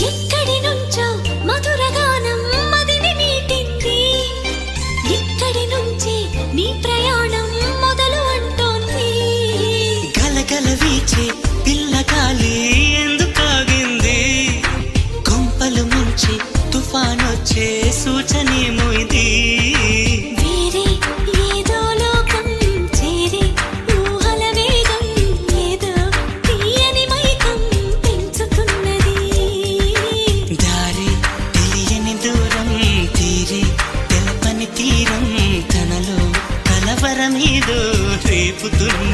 ఎక్కడి నుంచో మధురగానం మదిని మీటింది. ఇక్కడి నుంచి నీ ప్రయాణం మొదలు అంటోంది. గలగల వీచే పిల్లగాలి ఎందుకాగింది? కొంపలు ముంచి తుఫానొచ్చే సూచనేమో ఇది. వేరే ఏదో లోకం చేరి ఊహల వేగం ఏదో తీయని మైకం పెంచుతున్నది. దారి తెలియని దూరం తీరి తెలపని తీరం తనలో కలవరమేదో రేపుతున్నది.